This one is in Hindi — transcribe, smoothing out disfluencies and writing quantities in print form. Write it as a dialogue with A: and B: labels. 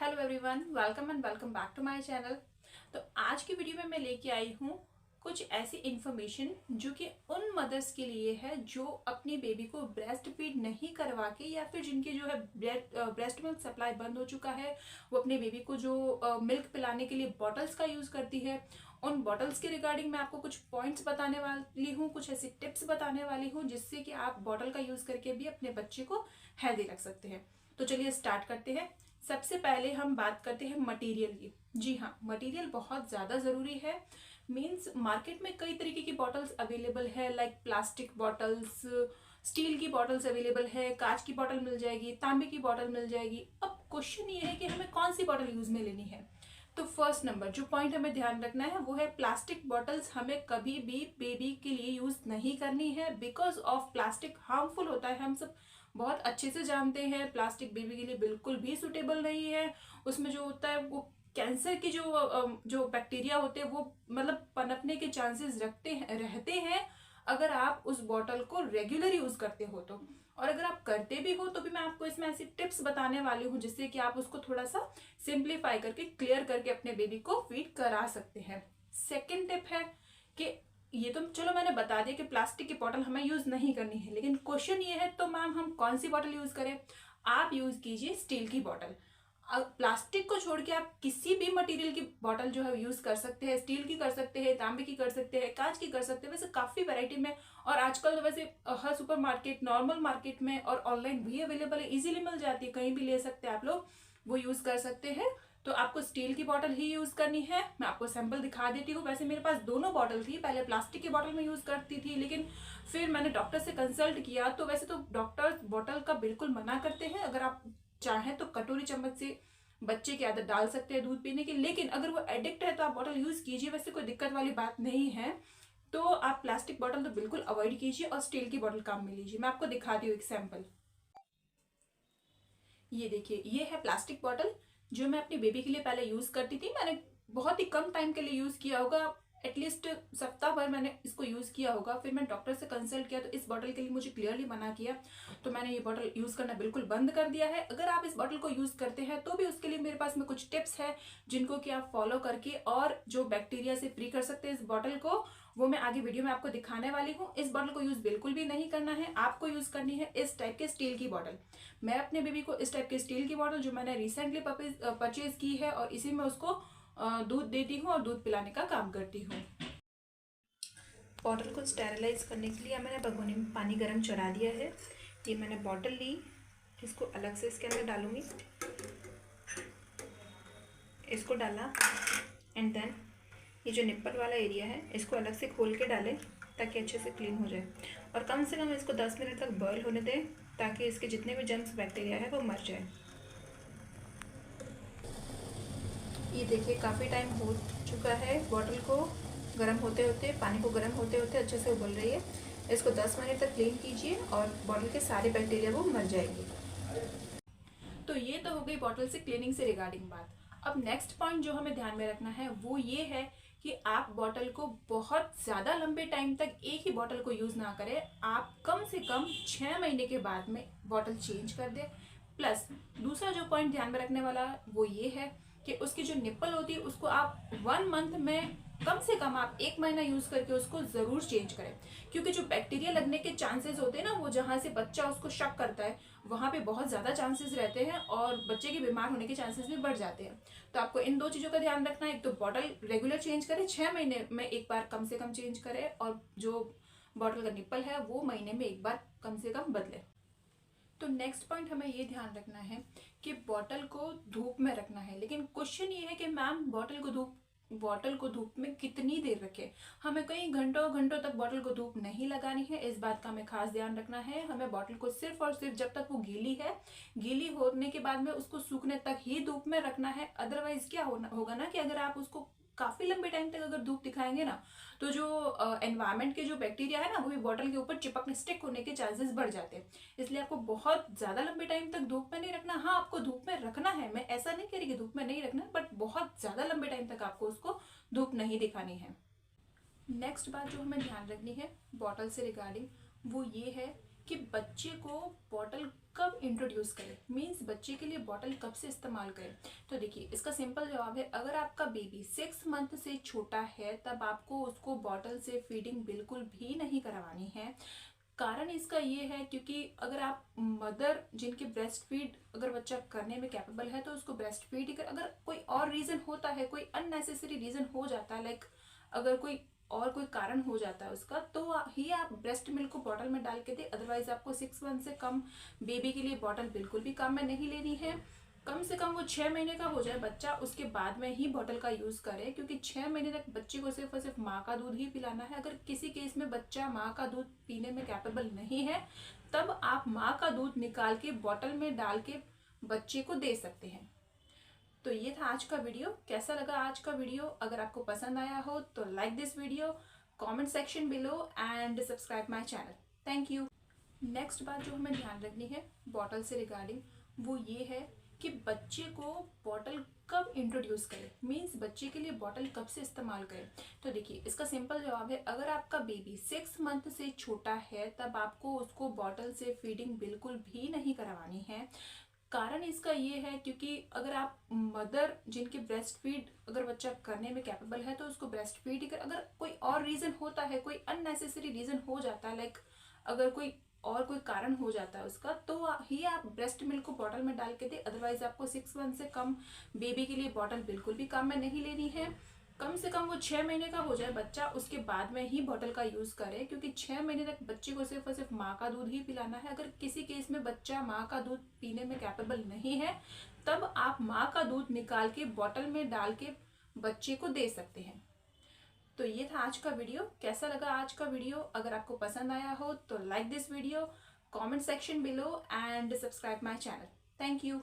A: Hello everyone, welcome and welcome back to my channel. तो आज की वीडियो में मैं लेके आई हूँ कुछ ऐसी इंफॉर्मेशन जो कि उन मदर्स के लिए है जो अपनी बेबी को ब्रेस्ट फीड नहीं करवा के या फिर जिनकी जो है ब्रेस्ट मिल्क सप्लाई बंद हो चुका है, वो अपने बेबी को जो मिल्क पिलाने के लिए बॉटल्स का यूज करती है। उन बॉटल्स के रिगार्डिंग मैं आपको कुछ पॉइंट्स बताने वाली हूँ, कुछ ऐसी टिप्स बताने वाली हूँ जिससे कि आप बॉटल का यूज करके भी अपने बच्चे को हेल्दी रख सकते हैं। तो चलिए स्टार्ट करते हैं। सबसे पहले हम बात करते हैं मटेरियल की। जी हाँ, मटेरियल बहुत ज़्यादा ज़रूरी है। मींस मार्केट में कई तरीके की बॉटल्स अवेलेबल है, लाइक प्लास्टिक बॉटल्स, स्टील की बॉटल्स अवेलेबल है, कांच की बॉटल मिल जाएगी, तांबे की बॉटल मिल जाएगी। अब क्वेश्चन ये है कि हमें कौन सी बॉटल यूज में लेनी है। तो फर्स्ट नंबर जो पॉइंट हमें ध्यान रखना है वो है प्लास्टिक बॉटल्स हमें कभी भी बेबी के लिए यूज नहीं करनी है। बिकॉज ऑफ प्लास्टिक हार्मफुल होता है, हम सब बहुत अच्छे से जानते हैं। प्लास्टिक बेबी के लिए बिल्कुल भी सुटेबल नहीं है। उसमें जो होता है वो कैंसर की जो बैक्टीरिया होते हैं वो मतलब पनपने के चांसेस रहते हैं अगर आप उस बॉटल को रेगुलर यूज करते हो तो। और अगर आप करते भी हो तो भी मैं आपको इसमें ऐसी टिप्स बताने वाली हूँ जिससे कि आप उसको थोड़ा सा सिंप्लीफाई करके क्लियर करके अपने बेबी को फीड करा सकते हैं। सेकेंड टिप है कि ये तो चलो मैंने बता दिया कि प्लास्टिक की बॉटल हमें यूज नहीं करनी है, लेकिन क्वेश्चन ये है तो मैम हम कौन सी बॉटल यूज करें। आप यूज कीजिए स्टील की बॉटल। प्लास्टिक को छोड़ के आप किसी भी मटेरियल की बॉटल जो है यूज कर सकते हैं। स्टील की कर सकते हैं, तांबे की कर सकते हैं, कांच की कर सकते हैं। वैसे काफी वैरायटी में और आजकल तो वैसे हर सुपर मार्केट, नॉर्मल मार्केट में और ऑनलाइन भी अवेलेबल है, इजीली मिल जाती है, कहीं भी ले सकते हैं आप लोग, वो यूज कर सकते हैं। तो आपको स्टील की बॉटल ही यूज करनी है। मैं आपको सैंपल दिखा देती हूँ। वैसे मेरे पास दोनों बॉटल थी, पहले प्लास्टिक की बॉटल में यूज करती थी, लेकिन फिर मैंने डॉक्टर से कंसल्ट किया तो वैसे तो डॉक्टर बॉटल का बिल्कुल मना करते हैं। अगर आप चाहें तो कटोरी चम्मच से बच्चे की आदत डाल सकते हैं दूध पीने की, लेकिन अगर वो एडिक्ट है तो आप बॉटल यूज कीजिए, वैसे कोई दिक्कत वाली बात नहीं है। तो आप प्लास्टिक बॉटल तो बिल्कुल अवॉइड कीजिए और स्टील की बॉटल काम में लीजिए। मैं आपको दिखाती हूँ एक सैंपल। ये देखिए, ये है प्लास्टिक बॉटल जो मैं अपनी बेबी के लिए पहले यूज करती थी। मैंने बहुत ही कम टाइम के लिए यूज किया होगा, एटलीस्ट सप्ताह भर मैंने इसको यूज किया होगा। फिर मैं डॉक्टर से कंसल्ट किया तो इस बॉटल के लिए मुझे क्लियरली मना किया, तो मैंने ये बॉटल यूज करना बिल्कुल बंद कर दिया है। अगर आप इस बॉटल को यूज करते हैं तो भी उसके लिए मेरे पास में कुछ टिप्स है जिनको कि आप फॉलो करके और जो बैक्टीरिया से फ्री कर सकते हैं इस बॉटल को, वो मैं आगे वीडियो में आपको दिखाने वाली हूँ। इस बॉटल को यूज बिल्कुल भी नहीं करना है, आपको यूज करनी है इस टाइप के स्टील की बॉटल। मैं अपने बेबी को इस टाइप की स्टील की बॉटल जो मैंने रिसेंटली परचेज की है और इसी में उसको दूध देती हूँ और दूध पिलाने का काम करती हूँ। बॉटल को स्टेरिलाइज करने के लिए मैंने भगोनी में पानी गर्म चढ़ा दिया है। ये मैंने बॉटल ली, इसको अलग से इसके अंदर डालूंगी, इसको डाला एंड देन ये जो निप्पल वाला एरिया है इसको अलग से खोल के डालें ताकि अच्छे से क्लीन हो जाए। और कम से कम इसको 10 मिनट तक बॉयल होने दें ताकि इसके जितने भी जर्म्स बैक्टीरिया है वो मर जाए। ये देखिए काफ़ी टाइम हो चुका है, बॉटल को गर्म होते होते, पानी को गर्म होते होते अच्छे से उबल रही है। इसको 10 मिनट तक क्लीन कीजिए और बॉटल के सारे बैक्टीरिया वो मर जाएंगे। तो ये तो हो गई बॉटल से क्लीनिंग से रिगार्डिंग बात। अब नेक्स्ट पॉइंट जो हमें ध्यान में रखना है वो ये है कि आप बॉटल को बहुत ज़्यादा लंबे टाइम तक एक ही बॉटल को यूज़ ना करें। आप कम से कम 6 महीने के बाद में बॉटल चेंज कर दें। प्लस दूसरा जो पॉइंट ध्यान में रखने वाला वो ये है कि उसकी जो निप्पल होती है उसको आप 1 मंथ में कम से कम आप 1 महीना यूज करके उसको जरूर चेंज करें। क्योंकि जो बैक्टीरिया लगने के चांसेस होते हैं ना, वो जहां से बच्चा उसको शक करता है वहां पे बहुत ज्यादा चांसेस रहते हैं और बच्चे के बीमार होने के चांसेस भी बढ़ जाते हैं। तो आपको इन दो चीजों का ध्यान रखना है। एक तो बॉटल रेगुलर चेंज करें, 6 महीने में एक बार कम से कम चेंज करें, और जो बॉटल का निप्पल है वो महीने में एक बार कम से कम बदले। तो नेक्स्ट पॉइंट हमें ये ध्यान रखना है कि बॉटल को धूप में रखना है। लेकिन क्वेश्चन ये है कि मैम बॉटल को धूप में कितनी देर रखें। हमें कई घंटों घंटों तक बॉटल को धूप नहीं लगानी है, इस बात का हमें खास ध्यान रखना है। हमें बॉटल को सिर्फ और सिर्फ जब तक वो गीली है, गीली होने के बाद में उसको सूखने तक ही धूप में रखना है। अदरवाइज क्या होगा ना कि अगर आप उसको काफी लंबे टाइम तक अगर धूप दिखाएंगे ना, तो जो एनवायरमेंट के जो बैक्टीरिया है ना वो भी बॉटल के ऊपर चिपकने, स्टिक होने के चांसेस बढ़ जाते हैं। इसलिए आपको बहुत ज्यादा लंबे टाइम तक धूप में नहीं रखना। हाँ, आपको धूप में रखना है, मैं ऐसा नहीं कह रही कि धूप में नहीं रखना, बट बहुत ज्यादा लंबे टाइम तक आपको उसको धूप नहीं दिखानी है। नेक्स्ट बात जो हमें ध्यान रखनी है बॉटल से रिगार्डिंग वो ये है कि बच्चे को बॉटल कब इंट्रोड्यूस करें, मीन्स बच्चे के लिए बॉटल कब से इस्तेमाल करें। तो देखिए इसका सिंपल जवाब है, अगर आपका बेबी 6 मंथ से छोटा है तब आपको उसको बॉटल से फीडिंग बिल्कुल भी नहीं करवानी है। कारण इसका ये है क्योंकि अगर आप मदर जिनके ब्रेस्ट फीड अगर बच्चा करने में कैपेबल है तो उसको ब्रेस्ट फीड ही कर, अगर कोई और रीजन होता है, कोई अननेसेसरी रीजन हो जाता है, लाइक अगर कोई और कोई कारण हो जाता है उसका, तो ही आप ब्रेस्ट मिल्क को बॉटल में डाल के दे। अदरवाइज आपको 6 मंथ से कम बेबी के लिए बॉटल बिल्कुल भी काम में नहीं लेनी है। कम से कम वो 6 महीने का हो जाए बच्चा, उसके बाद में ही बॉटल का यूज करें, क्योंकि 6 महीने तक बच्चे को सिर्फ और सिर्फ माँ का दूध ही पिलाना है। अगर किसी केस में बच्चा माँ का दूध पीने में कैपेबल नहीं है तब आप माँ का दूध निकाल के बॉटल में डाल के बच्चे को दे सकते हैं। तो ये था आज का वीडियो। कैसा लगा आज का वीडियो? अगर आपको पसंद आया हो तो like this video, comment section below and subscribe my channel. Thank you. Next बात जो हमें ध्यान रखनी है बॉटल से रिगार्डिंग, वो ये है कि बच्चे को बॉटल कब इंट्रोड्यूस करें, मीन्स बच्चे के लिए बॉटल कब से इस्तेमाल करें। तो देखिए इसका सिंपल जवाब है, अगर आपका बेबी 6 मंथ से छोटा है तब आपको उसको बॉटल से फीडिंग बिल्कुल भी नहीं करवानी है। कारण इसका ये है क्योंकि अगर आप मदर जिनके ब्रेस्ट फीड अगर बच्चा करने में कैपेबल है तो उसको ब्रेस्ट फीड ही कर, अगर कोई और रीजन होता है, कोई अननेसेसरी रीजन हो जाता है, लाइक अगर कोई और कोई कारण हो जाता है उसका, तो ही आप ब्रेस्ट मिल्क को बॉटल में डाल के दे। अदरवाइज आपको 6 मंथ से कम बेबी के लिए बॉटल बिल्कुल भी काम में नहीं लेनी है। कम से कम वो 6 महीने का हो जाए बच्चा, उसके बाद में ही बॉटल का यूज करें, क्योंकि 6 महीने तक बच्चे को सिर्फ और सिर्फ माँ का दूध ही पिलाना है। अगर किसी केस में बच्चा माँ का दूध पीने में कैपेबल नहीं है तब आप माँ का दूध निकाल के बॉटल में डाल के बच्चे को दे सकते हैं। तो ये था आज का वीडियो। कैसा लगा आज का वीडियो? अगर आपको पसंद आया हो तो like this video, comment section below and subscribe my channel. Thank you.